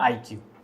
IQ।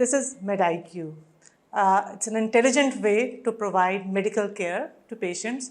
This is MedIQ. It's an intelligent way to provide medical care to patients.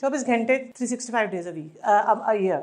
365 days a week, a year.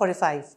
45।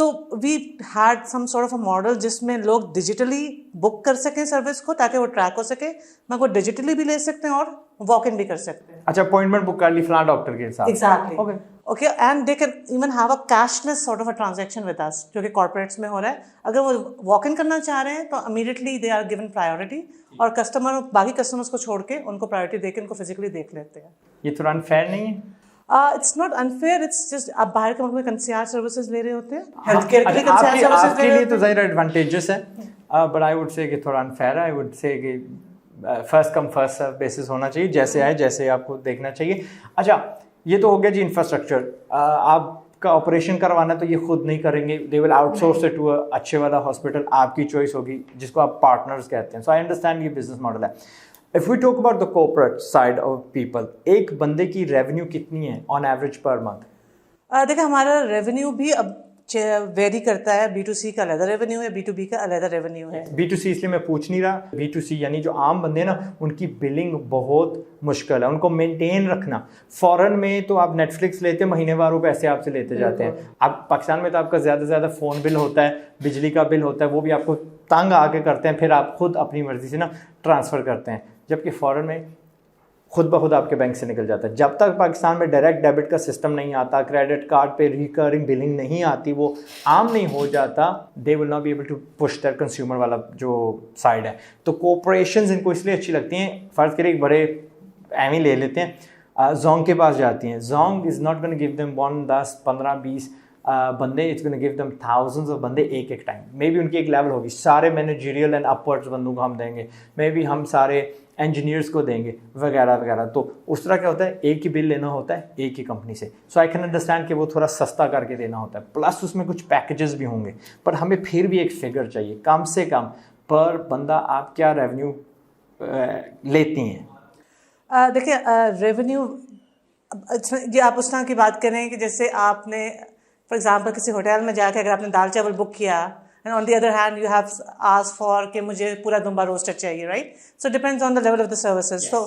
تو we had some sort of a model جس میں لوگ digitally بک کر سکیں service کو تاکہ وہ track ہو سکے, مگر وہ ڈیجیٹلی بھی لے سکتے ہیں اور واک ان بھی کر سکتے ہیں. اچھا, اپوائنٹمنٹ بک کر لی فلاں ڈاکٹر کے ساتھ. Exactly. Okay, and they can even have a cashless sort of a transaction with us, جو کہ کارپوریٹس میں ہو رہا ہے. اگر وہ واک ان کرنا چاہ رہے ہیں تو immediately they are given priority, اور کسٹمر باقی کسٹمرس کو چھوڑ کے ان کو پرائیورٹی دے کے ان کو فزیکلی دیکھ لیتے ہیں. یہ تھوڑا انفیئر نہیں ہے؟ It's not unfair, it's just آپ باہر کے ملک میں کنسیارج سروسز لے رہے ہوتے ہیں, ہیلتھ کیئر کے لیے کنسیارج سروسز کے لیے تو ظاہر ایڈوانٹیجز ہے, بٹ آئی وڈ سے کہ تھوڑا انفیئر ہے. آئی وڈ سے کہ first come first serve basis ہونا چاہیے, جیسے آئے جیسے آپ کو دیکھنا چاہیے. اچھا, یہ تو ہو گیا جی انفراسٹرکچر. آپ کا آپریشن کروانا تو یہ خود نہیں کریں گے, دے ول آؤٹ سورس اٹ ٹو اچھے والا ہاسپٹل, آپ کی چوائس ہوگی جس کو آپ پارٹنرز کہتے ہیں. سو آئی انڈرسٹینڈ یہ بزنس ماڈل ہے. If we talk about the corporate side of people, ایک بندے کی ریونیو کتنی ہے آن ایوریج پر منتھ؟ دیکھیں ہمارا ریونیو بھی اب ویری کرتا ہے. بی ٹو سی کا علیحدہ ریونیو ہے, بی ٹو بی کا علیحدہ ریونیو ہے. بی ٹو سی اس لیے میں پوچھ نہیں رہا, بی ٹو سی یعنی جو عام بندے نا ان کی بلنگ بہت مشکل ہے, ان کو مینٹین رکھنا. فورن میں تو آپ نیٹ فلکس لیتے ہیں, مہینے واروں پیسے آپ سے لیتے جاتے ہیں. آپ پاکستان میں تو آپ کا زیادہ سے زیادہ فون بل ہوتا ہے, بجلی کا بل ہوتا ہے, وہ بھی آپ کو تنگ آ کے کرتے ہیں, پھر آپ خود اپنی مرضی سے نا ٹرانسفر کرتے ہیں. جبکہ فورن میں خود بخود آپ کے بینک سے نکل جاتا ہے. جب تک پاکستان میں ڈائریکٹ ڈیبٹ کا سسٹم نہیں آتا, کریڈٹ کارڈ پہ ریکرنگ بلنگ نہیں آتی, وہ عام نہیں ہو جاتا, they will not be able to push their consumer والا جو سائڈ ہے. تو کوپریشنز ان کو اس لیے اچھی لگتی ہیں. فرض کریں ایک بڑے ایم ہی لے لیتے ہیں, زونگ کے پاس جاتی ہیں. Zong is not gonna give them 1 10 15 20 بندے, it's gonna give them thousands of بندے ایک ایک ٹائم. مے بی ان کی ایک لیول ہوگی, سارے مینیجریل اینڈ اپورڈز بندوں کو ہم دیں گے, مے بی ہم سارے انجینئرس کو دیں گے وغیرہ وغیرہ. تو اس طرح کیا ہوتا ہے, ایک ہی بل لینا ہوتا ہے ایک ہی کمپنی سے. سو آئی کین انڈرسٹینڈ کہ وہ تھوڑا سستا کر کے دینا ہوتا ہے, پلس اس میں کچھ پیکیجز بھی ہوں گے, پر ہمیں پھر بھی ایک فگر چاہیے کم سے کم پر بندہ آپ کیا ریونیو لیتی ہیں. دیکھیں ریونیو یہ آپ اس طرح کی بات کریں کہ جیسے آپ نے فار ایگزامپل کسی ہوٹل میں جا کے اگر آپ نے دال چاول بک کیا, and on the other hand you have asked for کہ مجھے پورا دمبا روسٹڈ چاہیے, right? So depends on the level of the services. So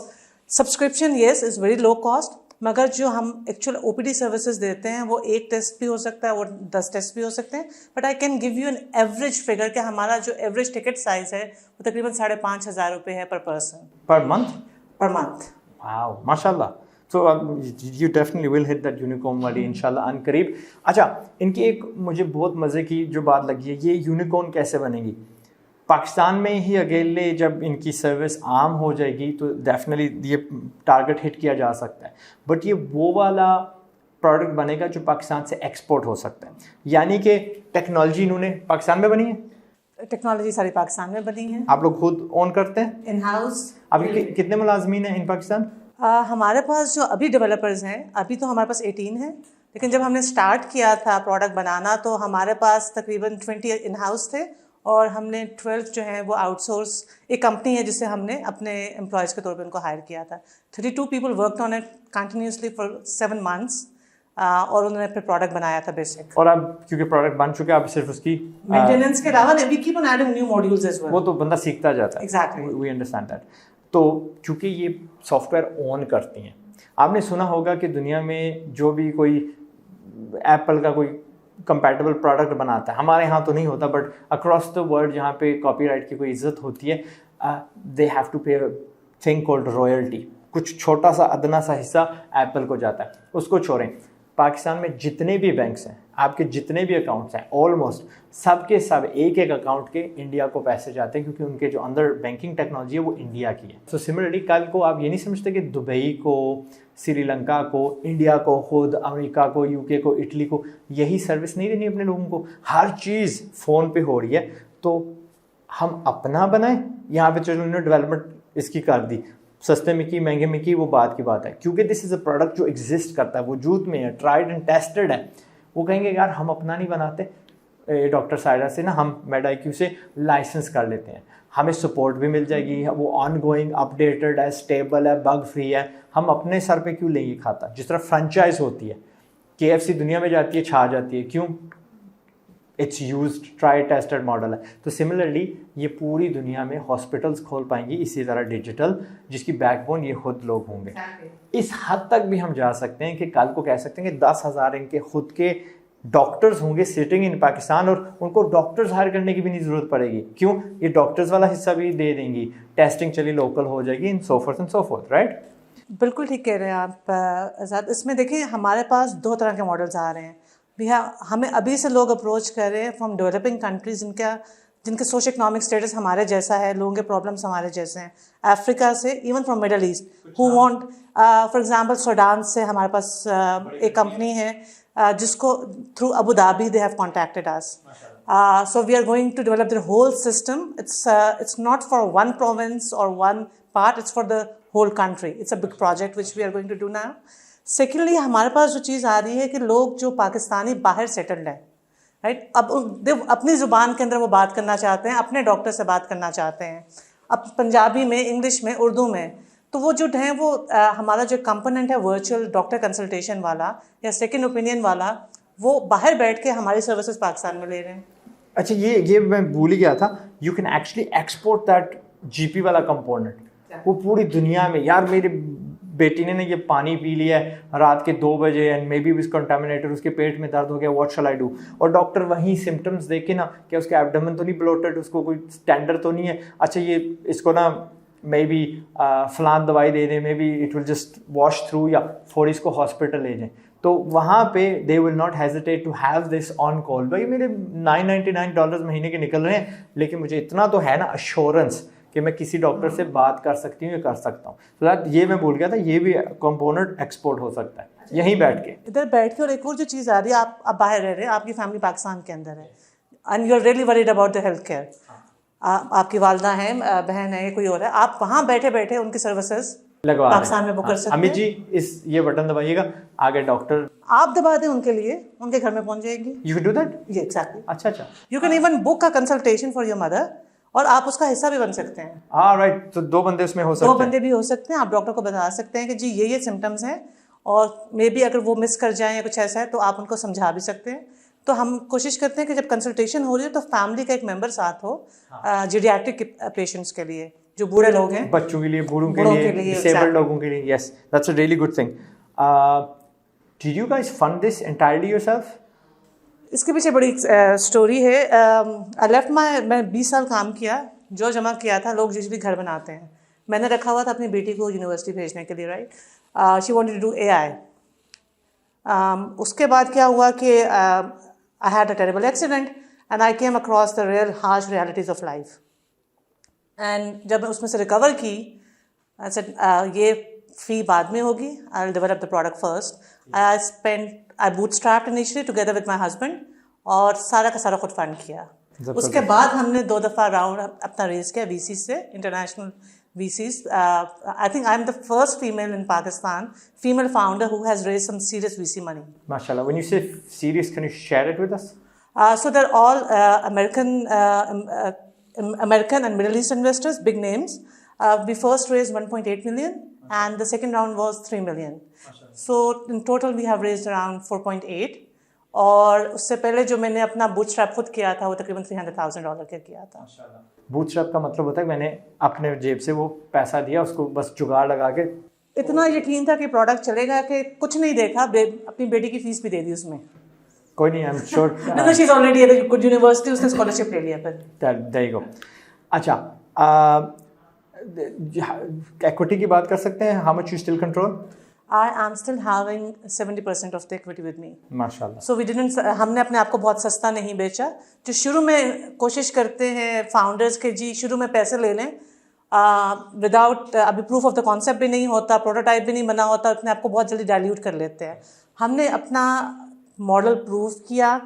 subscription yes is very low cost, مگر جو ہم ایکچوئل او پی ڈی سروسز دیتے ہیں وہ ایک ٹیسٹ بھی ہو سکتا ہے, وہ 10 ٹیسٹ بھی ہو سکتے ہیں. But I can give you an average figure کہ ہمارا جو ایوریج ٹکٹ سائز ہے وہ تقریباً 5,500 روپے ہے پر پرسن پر منتھ. واو, ماشاء اللہ. So you definitely will hit that unicorn والی انشاءاللہ ان قریب. اچھا, ان کی ایک مجھے بہت مزے کی جو بات لگی ہے, یہ یونیکارن کیسے بنے گی؟ پاکستان میں ہی اکیلے جب ان کی سروس عام ہو جائے گی تو ڈیفینیٹلی یہ ٹارگٹ ہٹ کیا جا سکتا ہے, بٹ یہ وہ والا پروڈکٹ بنے گا جو پاکستان سے ایکسپورٹ ہو سکتا ہے. یعنی کہ ٹیکنالوجی انہوں نے پاکستان میں بنی ہے, ٹیکنالوجی ساری پاکستان میں بنی ہے, آپ لوگ خود اون کرتے ہیں ان ہاؤس. ابھی کتنے ملازمین ہیں ان پاکستان؟ ہمارے پاس جو ابھی ڈیولپرز ہیں ابھی تو ہمارے پاس 18 ہیں, لیکن جب ہم نے اسٹارٹ کیا تھا پروڈکٹ بنانا تو ہمارے پاس تقریباً 20 ان ہاؤس تھے, اور ہم نے 12 جو ہیں وہ آؤٹ سورس ایک کمپنی ہے جس سے ہم نے اپنے امپلائیز کے طور پہ ان کو ہائر کیا تھا. 32 people worked on it continuously for 7 months, اور انہوں نے پھر پروڈکٹ بنایا تھا بیسک. اور اب کیونکہ پروڈکٹ بن چکے آپ صرف اس کی مینٹیننس کے علاوہ we keep on adding new modules as well. وہ تو بندہ سیکھتا جاتا ہے. Exactly, we understand that. تو چونکہ یہ سافٹ ویئر اون کرتی ہیں, آپ نے سنا ہوگا کہ دنیا میں جو بھی کوئی ایپل کا کوئی کمپیٹیبل پروڈکٹ بناتا ہے, ہمارے ہاں تو نہیں ہوتا بٹ اکراس دا ورلڈ جہاں پہ کاپی رائٹ کی کوئی عزت ہوتی ہے, they have to pay thing called royalty. کچھ چھوٹا سا ادنا سا حصہ ایپل کو جاتا ہے. اس کو چھوڑیں, پاکستان میں جتنے بھی بینکس ہیں, آپ کے جتنے بھی اکاؤنٹس ہیں, آلموسٹ سب کے سب ایک ایک اکاؤنٹ کے انڈیا کو پیسے جاتے ہیں, کیونکہ ان کے جو اندر بینکنگ ٹیکنالوجی ہے وہ انڈیا کی ہے. سو سملرلی کل کو آپ یہ نہیں سمجھتے کہ دبئی کو, سری لنکا کو, انڈیا کو, خود امریکہ کو, یو کے کو, اٹلی کو یہی سروس نہیں دینی اپنے لوگوں کو. ہر چیز فون پہ ہو رہی ہے, تو ہم اپنا بنائیں. یہاں پہ چلو انہوں نے ڈیولپمنٹ اس کی کر دی, سستے میں کی مہنگے میں کی, وہ بات کی بات ہے, کیونکہ دس از اے پروڈکٹ جو ایگزسٹ کرتا ہے, وجود میں ہے, ٹرائڈ اینڈ ٹیسٹڈ ہے. وہ کہیں گے یار ہم اپنا نہیں بناتے, ڈاکٹر سائرہ سے نا ہم میڈ آئی کیو سے لائسنس کر لیتے ہیں, ہمیں سپورٹ بھی مل جائے گی, وہ آن گوئنگ اپڈیٹڈ ہے, اسٹیبل ہے, بگ فری ہے. ہم اپنے سر پہ کیوں لیں گے کھاتا؟ جس طرح فرنچائز ہوتی ہے, KFC دنیا میں جاتی ہے, چھا جاتی ہے, کیوں؟ It's used tried tested model ہے. تو سملرلی یہ پوری دنیا میں ہاسپٹلس کھول پائیں گی اسی طرح ڈیجیٹل, جس کی بیک بون یہ خود لوگ ہوں گے. اس حد تک بھی ہم جا سکتے ہیں کہ کل کو کہہ سکتے ہیں کہ 10,000 ان کے خود کے ڈاکٹرز ہوں گے سٹنگ ان پاکستان اور ان کو ڈاکٹرز ہائر کرنے کی بھی نہیں ضرورت پڑے گی. کیوں؟ یہ ڈاکٹرز والا حصہ بھی دے دیں گی, ٹیسٹنگ چلی لوکل ہو جائے گی, and so forth and so forth, right? بالکل ٹھیک کہہ رہے ہیں آپ آزاد. اس میں دیکھیں ہمارے پاس دو طرح کے ماڈلز آ رہے ہیں. ہمیں ابھی سے لوگ اپروچ کر رہے ہیں فرام ڈیولپنگ کنٹریز جن کے سوشو اکنامک اسٹیٹس ہمارے جیسا ہے, لوگوں کے پرابلمس ہمارے جیسے ہیں, افریقہ سے, even from middle east, who want for example Sudan سے ہمارے پاس ایک کمپنی ہے جس کو through Abu Dhabi they have contacted us. So we are going to develop the whole system. It's not for one province or one part, it's for the whole country. It's a big project which we are going to do now. Secondly, ہمارے پاس جو چیز آ رہی ہے کہ لوگ جو پاکستانی باہر settled ہیں, رائٹ, اب اپنی زبان کے اندر وہ بات کرنا چاہتے ہیں, اپنے ڈاکٹر سے بات کرنا چاہتے ہیں, اب پنجابی میں, انگلش میں, اردو میں. تو وہ جو ہیں وہ ہمارا جو کمپوننٹ ہے ورچوئل ڈاکٹر کنسلٹیشن والا یا سیکنڈ اوپینین والا, وہ باہر بیٹھ کے ہماری سروسز پاکستان میں لے رہے ہیں. اچھا, یہ میں بھول ہی گیا تھا, you can actually export that G P والا کمپوننٹ وہ پوری دنیا میں. یار میری بیٹی نے یہ پانی پی لیا ہے رات کے 2 بجے and maybe is contaminated, اس کے پیٹ میں درد ہو گیا, واٹ شل آئی ڈو, اور ڈاکٹر وہیں سمٹمس دیکھے نا کہ اس کے ایبڈمن تو نہیں بلوٹڈ, اس کو کوئی اسٹینڈرڈ تو نہیں ہے, اچھا یہ اس کو نا مے بی فلان دوائی دے دیں, maybe it will just wash through, یا فوری اس کو ہاسپٹل لے جائیں. تو وہاں پہ they will not hesitate to have this on call. بھائی میرے $999 مہینے کے نکل رہے ہیں, لیکن مجھے اتنا تو ہے نا ایشورنس کہ میں کسی ڈاکٹر سے بات کر سکتی ہوں یا کر سکتا ہوں. تو یہ میں بھول گیا تھا, یہ بھی کمپوننٹ ایکسپورٹ ہو سکتا ہے یہیں بیٹھ کے, ادھر بیٹھ کے. اور ایک اور جو چیز آ رہی ہے, آپ باہر رہ رہے ہیں, آپ کی فیملی پاکستان کے اندر ہے, and you are really worried about the health care. آپ کی والدہ ہیں, بہن ہے, کوئی اور ہے, آپ وہاں بیٹھے بیٹھے ان کی سروسز پاکستان میں بک کر سکتے ہیں. امی جی یہ بٹن دبائیے گا, آگے ڈاکٹر آپ دبا دیں ان کے لیے, ان کے گھر میں پہنچ جائے گی. You can do that. Exactly. اچھا, you can even book a consultation for your mother, اور آپ اس کا حصہ بھی بن سکتے ہیں. ہاں رائٹ, تو 2 بندے اس میں ہو سکتے ہیں. 2 بندے بھی ہو سکتے ہیں. آپ ڈاکٹر کو بتا سکتے ہیں کہ جی یہ سمٹمس ہیں, اور مے بی اگر وہ مس کر جائیں یا کچھ ایسا ہے تو آپ ان کو سمجھا بھی سکتے ہیں. تو ہم کوشش کرتے ہیں کہ جب کنسلٹیشن ہو رہی ہے تو فیملی کا ایک ممبر ساتھ ہو, جیریاٹرک پیشنٹس کے لیے, جو بوڑھے لوگ ہیں, بچوں کے لیے, بوڑھوں کے لیے, ڈسیبلڈ لوگوں کے لیے. Yes, that's a really good thing. Did you guys fund this entirely yourself? اس کے پیچھے بڑی اسٹوری ہے. آئی لیفٹ میں 20 سال کام کیا, جو جمع کیا تھا, لوگ یوزلی گھر بناتے ہیں, میں نے رکھا ہوا تھا اپنی بیٹی کو یونیورسٹی بھیجنے کے لیے, right. She wanted to do AI. اس کے بعد کیا ہوا کہ I had a terrible accident and I came across the real harsh realities of life. And جب میں اس میں سے ریکور کی, I said یہ فی بعد میں ہوگی, I'll develop the product first. I bootstrapped initially together with my husband, اور سارا کا سارا خود فنڈ کیا. اس کے بعد ہم نے 2 دفعہ راؤنڈ اپنا ریز کیا VC سے, international VCs. I think I'm the first female in Pakistan, female founder who has raised some serious VC money. MashaAllah. When you say serious, can you share it with us? So they're all American and Middle East investors, big names. We first raised 1.8 million, and the second round was 3 million. So in total we have raised around 4.8. اور اس سے پہلے جو میں نے اپنا boat strap خود کیا تھا وہ تقریباً $300,000 کا کیا تھا. بوٹ اسٹریپ کا مطلب ہوتا ہے کہ میں نے اپنے جیب سے وہ پیسہ دیا, اس کو بس جگاڑ لگا کے. اتنا یقین تھا کہ پروڈکٹ چلے گا کہ کچھ نہیں دیکھا, اپنی بیٹی کی فیس بھی دے دی اس میں. کوئی نہیں, I am sure. No, she's already at a good university, اس نے اسکالرشپ لے لیا پھر. There you go. اچھا, ایکوٹی کی بات کر سکتے ہیں. How much you still control? I am still having 70% of the equity with me. ماشاءاللہ. So we didn't, ہم نے اپنے آپ کو بہت سستا نہیں بیچا. جو شروع میں کوشش کرتے ہیں فاؤنڈرز کے, جی شروع میں پیسے لے لیں وداؤٹ, ابھی پروف آف دا کانسیپٹ بھی نہیں ہوتا, پروٹوٹائپ بھی نہیں بنا ہوتا, اپنے آپ کو بہت جلدی ڈائلیوٹ کر لیتے ہیں. ہم نے اپنا ماڈل پروف کیا,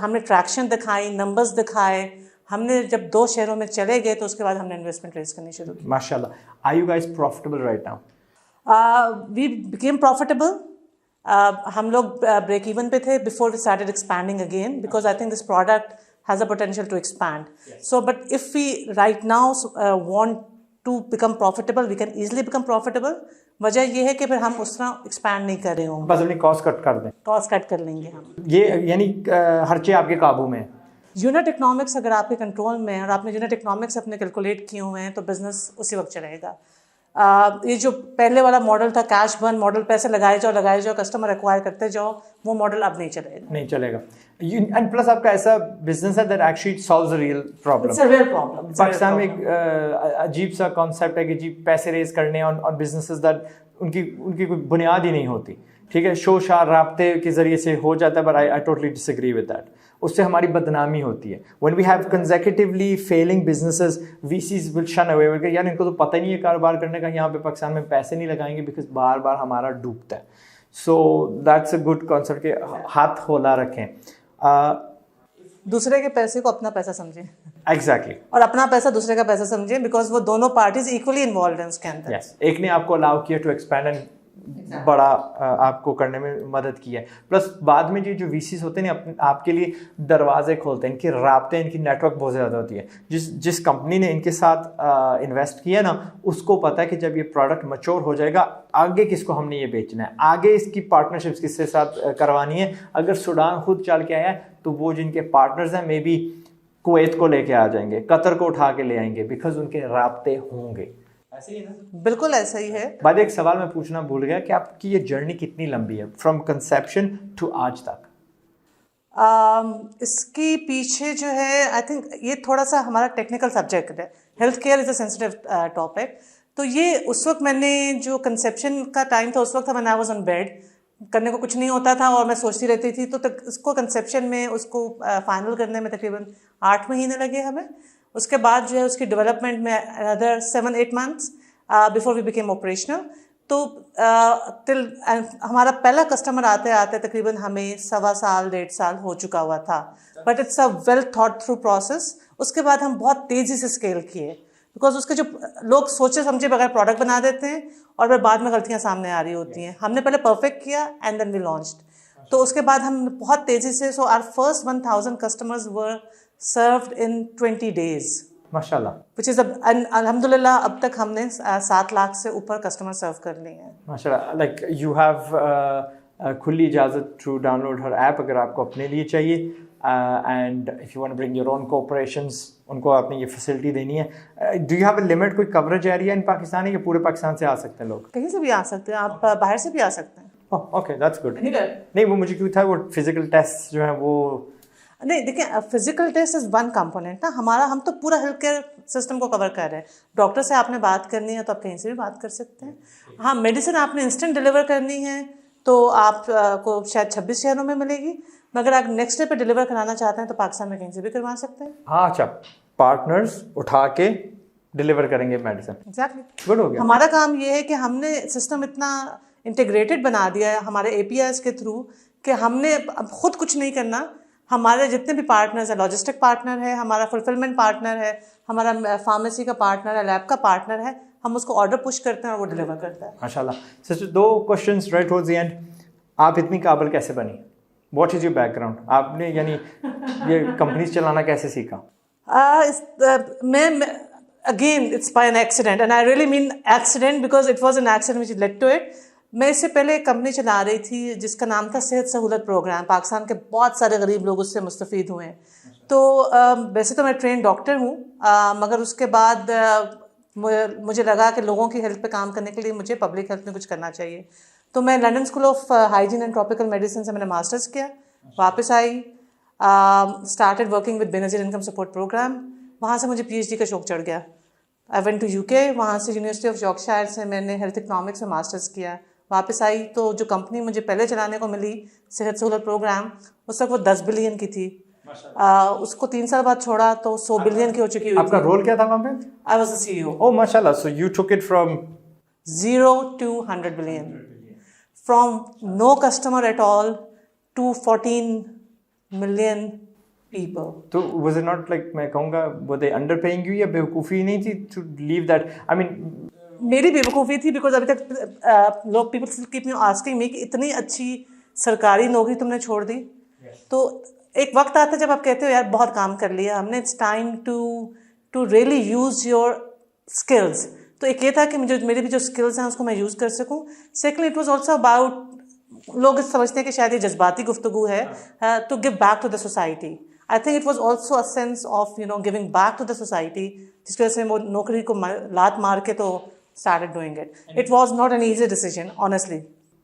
ہم نے ٹریکشن دکھائی, نمبرز دکھائے. ہم نے جب 2 شہروں میں چلے گئے تو اس کے بعد ہم نے انویسٹمنٹ ریز کرنی شروع کی. ماشاءاللہ. Are you guys profitable right now? We became profitable. ہم لوگ break even پہ تھے before we started expanding again, because I think this product has a potential to expand. So but if we right now want to become profitable, we can easily become profitable. وجہ یہ ہے کہ پھر ہم اس طرح expand نہیں کر رہے ہوں, بس اپنی کاسٹ کٹ کر دیں. کاسٹ کٹ کر لیں گے ہم. یہ یعنی ہر چیز آپ کے قابو میں ہے. یونٹ اکنامکس اگر آپ کے کنٹرول میں ہے اور آپ نے یونٹ اکنامکس اپنے کیلکولیٹ کیے ہوئے ہیں تو بزنس اسی وقت چلے گا. یہ جو پہلے والا ماڈل تھا کیش برن ماڈل, پیسے لگائے جاؤ کسٹمر ایکوائر کرتے جاؤ, وہ ماڈل اب نہیں چلے گا. اینڈ پلس آپ کا ایسا بزنس ہے that actually سالوز a real problem. Pakistan میں ایک عجیب سا کانسیپٹ ہے کہ جی پیسے ریز کرنے اور بزنسز دیٹ ان کی کوئی بنیاد ہی نہیں ہوتی. ٹھیک ہے, شو شار رابطے کے ذریعے سے ہو جاتا ہے, but I totally disagree with that. اس سے ہماری بدنامی ہوتی ہے. When we have consecutively failing businesses, we sees will shun away, یار ان کو تو پتہ ہی نہیں ہے کاروبار کرنے کا, یہاں پہ پاکستان میں پیسے نہیں لگائیں گے بیکاز بار بار ہمارا ڈوبتا ہے. So that's a good concept کہ ہاتھ کھولا رکھیں. دوسرے کے پیسے کو اپنا پیسہ سمجھیں. ایگزیکٹلی. اور اپنا پیسہ دوسرے کا پیسہ سمجھیں, بیکاز وہ دونوں پارٹیز ایکولی انوالوڈ ہیں اس کے اندر. ایک نے آپ کو الاؤ کیا ٹو ایکسپینڈ اینڈ بڑا آپ کو کرنے میں مدد کی ہے. پلس بعد میں جو وی سیز ہوتے ہیں آپ کے لیے دروازے کھولتے ہیں, ان کے رابطے, ان کی نیٹ ورک بہت زیادہ ہوتی ہے. جس کمپنی نے ان کے ساتھ انویسٹ کیا نا, اس کو پتہ ہے کہ جب یہ پروڈکٹ میچور ہو جائے گا, آگے کس کو ہم نے یہ بیچنا ہے, آگے اس کی پارٹنرشپس کس کے ساتھ کروانی ہے. اگر سوڈان خود چل کے آیا ہے تو وہ جن کے پارٹنرز ہیں مے بی کویت کو لے کے آ جائیں گے, قطر کو اٹھا کے لے آئیں گے, بیکاز ان کے رابطے ہوں گے. بالکل ایسا ہی ہے. بعد ایک سوال میں پوچھنا بھول گیا کہ آپ کی یہ جرنی کتنی لمبی ہے فرام کنسیپشن ٹو آج تک؟ اس کی پیچھے جو ہے آئی تھنک یہ تھوڑا سا ہمارا ٹیکنیکل سبجیکٹ ہے. Health care is a sensitive topic. تو یہ اس وقت میں نے جو کنسیپشن کا ٹائم تھا اس وقت تھا, میں آئی واز آن بیڈ, کرنے کو کچھ نہیں ہوتا تھا اور میں سوچتی رہتی تھی. تو اس کو کنسیپشن میں اس کو فائنل کرنے میں تقریباً 8 مہینے لگے ہمیں. اس کے بعد جو ہے اس کی ڈیولپمنٹ میں another 7-8 months before we became operational. تو ہمارا پہلا کسٹمر آتے آتے تقریباً ہمیں 1.25 سال 1.5 سال ہو چکا ہوا تھا, but it's a well thought through process. اس کے بعد ہم بہت تیزی سے اسکیل کیے, بیکاز اس کے جو لوگ سوچے سمجھے بغیر پروڈکٹ بنا دیتے ہیں اور پھر بعد میں غلطیاں سامنے آ رہی ہوتی ہیں. ہم نے پہلے پرفیکٹ کیا اینڈ دین وی لانچڈ. تو اس کے بعد ہم بہت تیزی سے, سو are first 1000 customers were served in 20 days. ماشاء اللہ. وچ از الحمد للہ اب تک ہم نے 7 لاکھ سے اوپر کسٹمر سرو کر لیے ہیں. ماشاء اللہ. لائک یو ہیو کھلی اجازت ٹو ڈاؤن لوڈ ہر ایپ اگر آپ کو اپنے لیے چاہیے, and if you want bring your own cooperations, ان کو آپ نے یہ فیسلٹی دینی ہے. Do you have a limit, کوئی کوریج ایریا ان پاکستان ہے کہ پورے پاکستان سے آ سکتے ہیں لوگ؟ کہیں سے بھی آ سکتے ہیں, آپ باہر سے بھی آ سکتے ہیں. Okay that's good. نہیں وہ مجھے کیوں تھا وہ فزیکل ٹیسٹ جو ہیں وہ نہیں, دیکھیں physical test is one component نا ہمارا. ہم تو پورا ہیلتھ کیئر سسٹم کو کور کر رہے ہیں. ڈاکٹر سے آپ نے بات کرنی ہے تو آپ کہیں سے بھی بات کر سکتے ہیں. ہاں میڈیسن آپ نے انسٹنٹ ڈلیور کرنی ہے تو آپ کو شاید 26 شہروں میں ملے گی, مگر آپ نیکسٹ ڈے پہ ڈلیور کرانا چاہتے ہیں تو پاکستان میں کہیں سے بھی کروا سکتے ہیں. ہاں اچھا, پارٹنرز اٹھا کے ڈلیور کریں گے میڈیسن. ایگزیکٹلی گڈ ہو گیا. ہمارا کام یہ ہے کہ ہم نے سسٹم اتنا انٹیگریٹڈ بنا دیا ہے ہمارے اے پی آئیز کے تھرو کہ ہم نے اب خود کچھ نہیں کرنا. ہمارے جتنے بھی پارٹنرز ہیں, لاجسٹک پارٹنر ہے ہمارا, فلفلمنٹ پارٹنر ہے ہمارا, فارمیسی کا پارٹنر ہے, لیب کا پارٹنر ہے, ہم اس کو آرڈر پش کرتے ہیں اور وہ ڈلیور کرتا ہے. ماشاء اللہ. Such 2 questions right towards the end. آپ اتنی قابل کیسے بنی؟ What is your background? آپ نے یعنی یہ کمپنیز چلانا کیسے سیکھا؟ میں again it's by an accident, and I really mean accident because it was an accident which lead to it. میں اس سے پہلے ایک کمپنی چلا رہی تھی جس کا نام تھا صحت سہولت پروگرام. پاکستان کے بہت سارے غریب لوگ اس سے مستفید ہوئے ہیں. تو ویسے تو میں ٹرین ڈاکٹر ہوں, مگر اس کے بعد مجھے لگا کہ لوگوں کی ہیلتھ پہ کام کرنے کے لیے مجھے پبلک ہیلتھ میں کچھ کرنا چاہیے. تو میں London school of hygiene and tropical medicine سے میں نے ماسٹرز کیا, واپس آئی, started working with Benazir income support programme. وہاں سے مجھے PhD کا شوق چڑھ گیا. آئی وینٹ ٹو UK, وہاں سے یونیورسٹی آف یارکشائر سے میں نے ہیلتھ اکنامکس میں ماسٹرز کیا. واپس آئی تو جو کمپنی مجھے پہلے چلانے کو ملی صحت سہولت پروگرام, اس وقت وہ 10 بلین کی تھی. اس کو 3 سال بعد چھوڑا تو 100 بلین کی ہو چکی ہوئی. آپ کا رول کیا تھا وہاں پہ؟ I was the CEO. اوہ ماشاء اللہ. So you took it from 0 to 100 billion, from no customer at all to 14 million people. تو was it not like میں کہوں گا were they underpaying you یا بیوقوفی نہیں تھی to leave that? I mean میری بیوقوفی تھی بیکاز ابھی تک لوگ people still keep me asking me کہ اتنی اچھی سرکاری نوکری تم نے چھوڑ دی. تو ایک وقت آتا ہے جب آپ کہتے ہو یار بہت کام کر لیا ہم نے, it's time to really use your skills. تو ایک یہ تھا کہ میری بھی جو اسکلز ہیں اس کو میں یوز کر سکوں. Secondly it was also about, لوگ سمجھتے ہیں کہ شاید یہ جذباتی گفتگو ہے, to give back to the society. I think it was also a sense of giving back to the society, جس کی وجہ سے وہ نوکری کو لات مار کے تو started doing it. It was not an easy decision, honestly.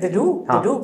They do.